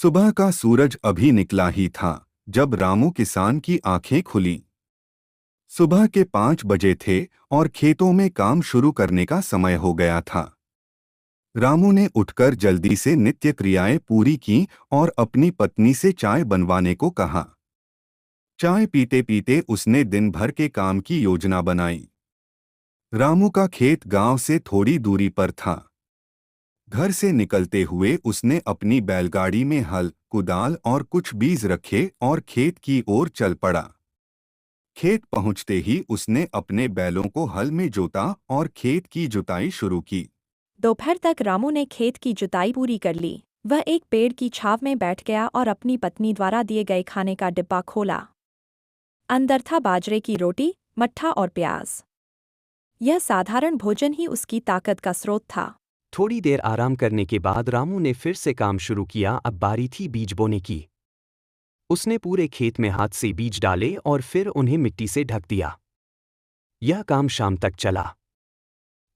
सुबह का सूरज अभी निकला ही था जब रामू किसान की आंखें खुली। सुबह के 5 बजे थे और खेतों में काम शुरू करने का समय हो गया था। रामू ने उठकर जल्दी से नित्य क्रियाएं पूरी की और अपनी पत्नी से चाय बनवाने को कहा। चाय पीते पीते उसने दिन भर के काम की योजना बनाई। रामू का खेत गांव से थोड़ी दूरी पर था। घर से निकलते हुए उसने अपनी बैलगाड़ी में हल, कुदाल और कुछ बीज रखे और खेत की ओर चल पड़ा। खेत पहुंचते ही उसने अपने बैलों को हल में जोता और खेत की जुताई शुरू की। दोपहर तक रामू ने खेत की जुताई पूरी कर ली। वह एक पेड़ की छाव में बैठ गया और अपनी पत्नी द्वारा दिए गए खाने का डिब्बा खोला। अंदर था बाजरे की रोटी, मट्ठा और प्याज। यह साधारण भोजन ही उसकी ताकत का स्रोत था। थोड़ी देर आराम करने के बाद रामू ने फिर से काम शुरू किया। अब बारी थी बीज बोने की। उसने पूरे खेत में हाथ से बीज डाले और फिर उन्हें मिट्टी से ढक दिया। यह काम शाम तक चला।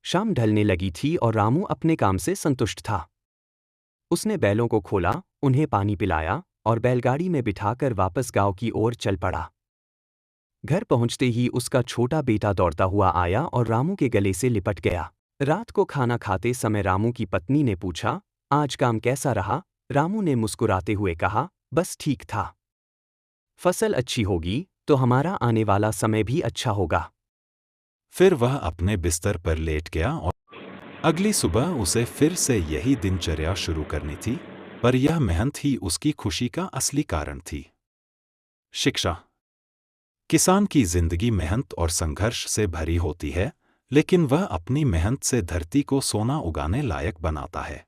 शाम ढलने लगी थी और रामू अपने काम से संतुष्ट था। उसने बैलों को खोला, उन्हें पानी पिलाया और बैलगाड़ी में बिठाकर वापस गांव की ओर चल पड़ा। घर पहुंचते ही उसका छोटा बेटा दौड़ता हुआ आया और रामू के गले से लिपट गया। रात को खाना खाते समय रामू की पत्नी ने पूछा, आज काम कैसा रहा? रामू ने मुस्कुराते हुए कहा, बस ठीक था। फसल अच्छी होगी तो हमारा आने वाला समय भी अच्छा होगा। फिर वह अपने बिस्तर पर लेट गया और अगली सुबह उसे फिर से यही दिनचर्या शुरू करनी थी, पर यह मेहनत ही उसकी खुशी का असली कारण थी। शिक्षा। किसान की जिंदगी मेहनत और संघर्ष से भरी होती है, लेकिन वह अपनी मेहनत से धरती को सोना उगाने लायक बनाता है।